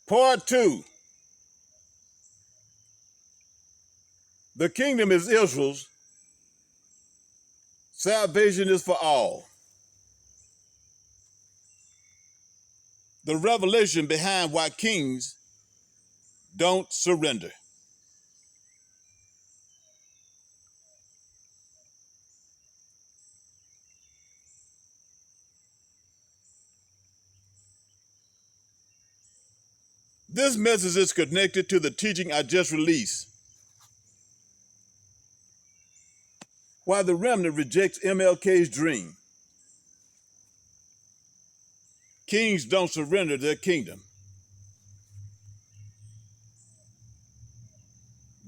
Part 2. The kingdom is Israel's. Salvation is for all. The revelation behind why kings don't surrender. This message is connected to the teaching I just released. Why the remnant rejects MLK's dream. Kings don't surrender their kingdom.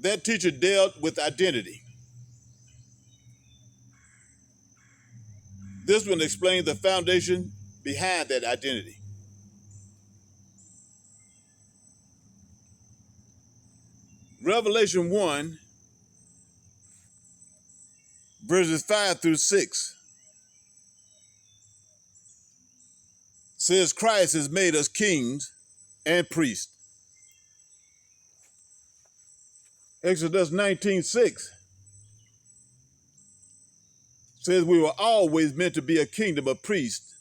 That teacher dealt with identity. This one explains the foundation behind that identity. Revelation 1, verses 5 through 6 says Christ has made us kings and priests. Exodus 19:6 says we were always meant to be a kingdom of priests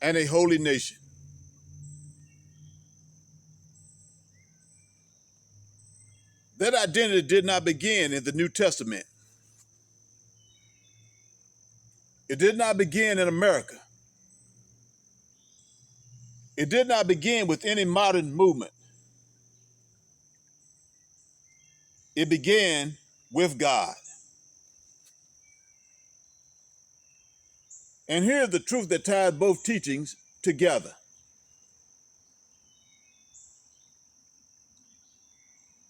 and a holy nation. That identity did not begin in the New Testament. It did not begin in America. It did not begin with any modern movement. It began with God. And here's the truth that ties both teachings together.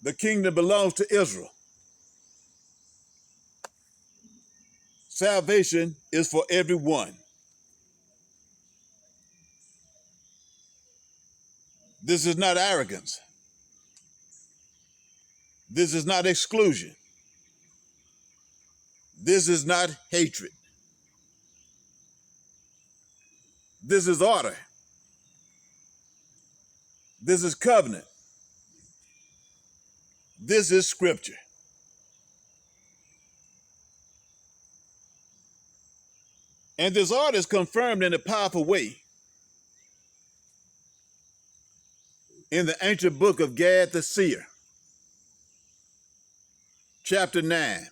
The kingdom belongs to Israel. Salvation is for everyone. This is not arrogance. This is not exclusion. This is not hatred. This is order. This is covenant. This is scripture. And this order is confirmed in a powerful way in the ancient book of Gad the Seer, chapter 9.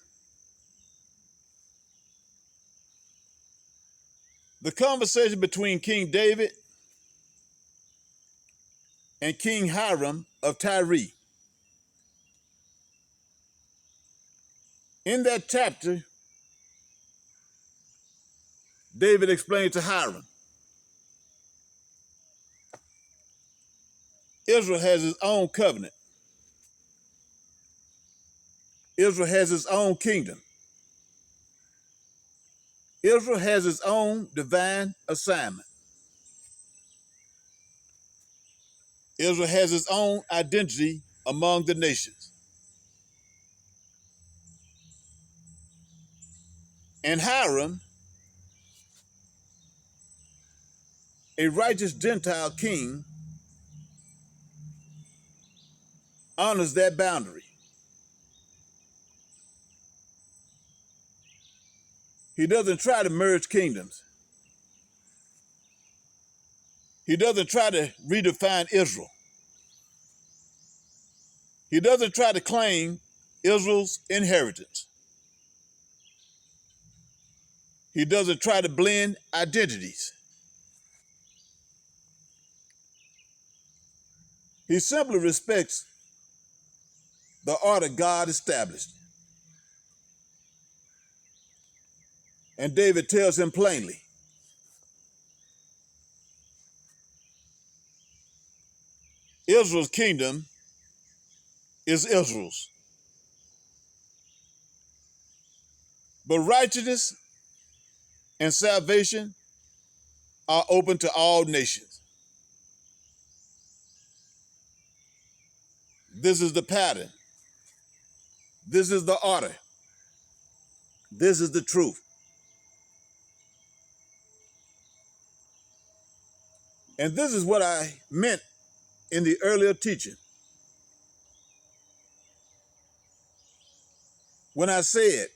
The conversation between King David and King Hiram of Tyre. In that chapter, David explained to Hiram, Israel has its own covenant. Israel has its own kingdom. Israel has its own divine assignment. Israel has its own identity among the nations. And Hiram, a righteous Gentile king, honors that boundary. He doesn't try to merge kingdoms. He doesn't try to redefine Israel. He doesn't try to claim Israel's inheritance. He doesn't try to blend identities. He simply respects the order God established. And David tells him plainly, Israel's kingdom is Israel's. But righteousness and salvation are open to all nations. This is the pattern. This is the order. This is the truth. And this is what I meant in the earlier teaching when I said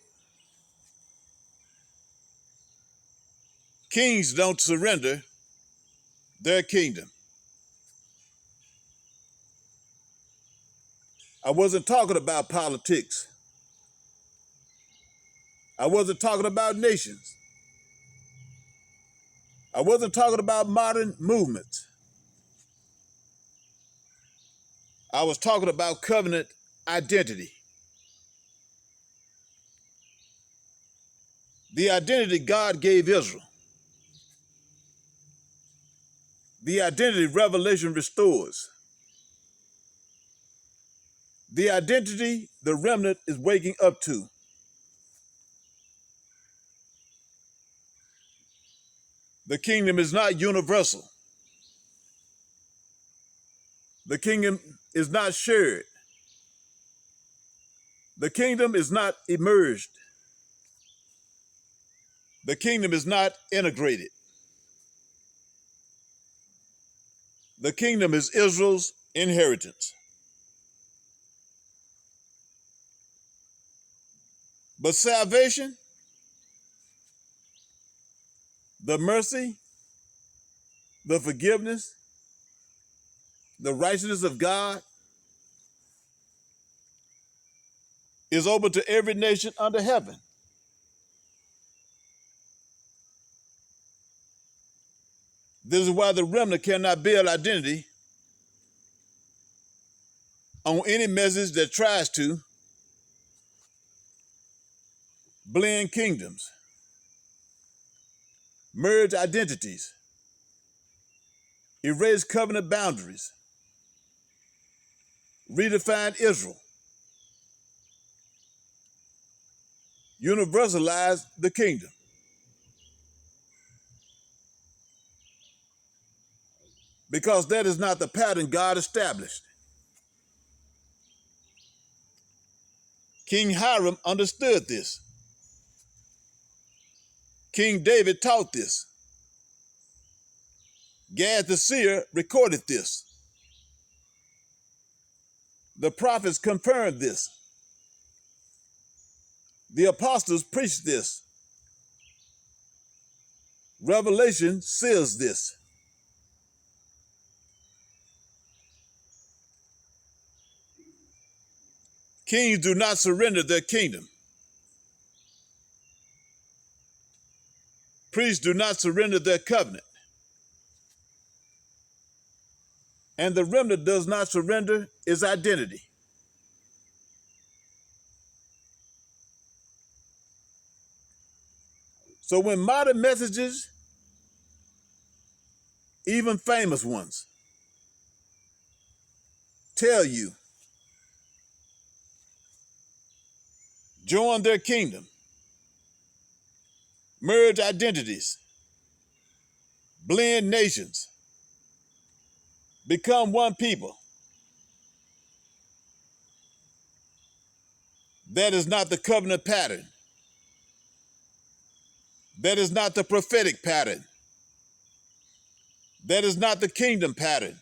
kings don't surrender their kingdom. I wasn't talking about politics. I wasn't talking about nations. I wasn't talking about modern movements. I was talking about covenant identity. The identity God gave Israel. The identity Revelation restores. The identity the remnant is waking up to. The kingdom is not universal. The kingdom is not shared. The kingdom is not emerged. The kingdom is not integrated. The kingdom is Israel's inheritance. But salvation, the mercy, the forgiveness, the righteousness of God is open to every nation under heaven. This is why the remnant cannot build identity on any message that tries to blend kingdoms, merge identities, erase covenant boundaries, redefine Israel, universalize the kingdom. Because that is not the pattern God established. King Hiram understood this. King David taught this. Gad the Seer recorded this. The prophets confirmed this. The apostles preached this. Revelation seals this. Kings do not surrender their kingdom. Priests do not surrender their covenant. And the remnant does not surrender its identity. So when modern messages, even famous ones, tell you, join their kingdom, merge identities, blend nations, become one people, that is not the covenant pattern. That is not the prophetic pattern. That is not the kingdom pattern.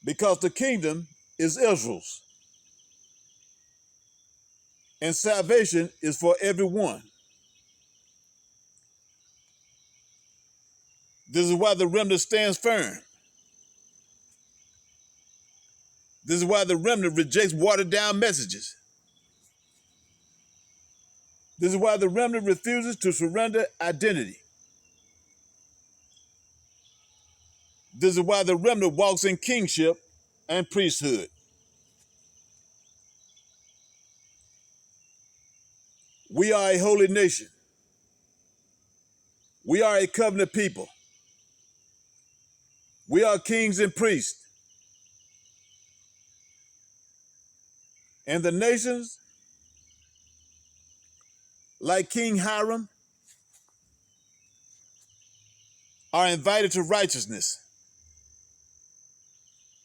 Because the kingdom is Israel's. And salvation is for everyone. This is why the remnant stands firm. This is why the remnant rejects watered down messages. This is why the remnant refuses to surrender identity. This is why the remnant walks in kingship and priesthood. We are a holy nation. We are a covenant people. We are kings and priests. And the nations, like King Hiram, are invited to righteousness,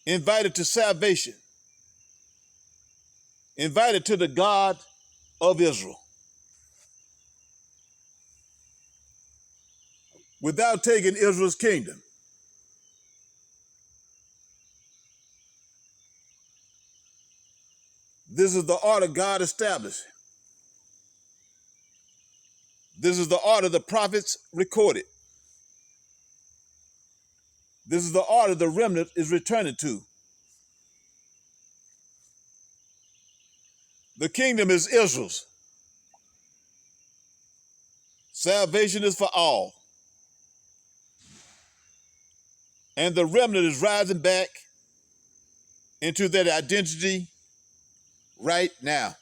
invited to salvation, invited to the God of Israel. Without taking Israel's kingdom, This is the order God established. This is the order the prophets recorded. This is the order the remnant is returning to. The kingdom is Israel's. Salvation is for all. And the remnant is rising back into that identity right now.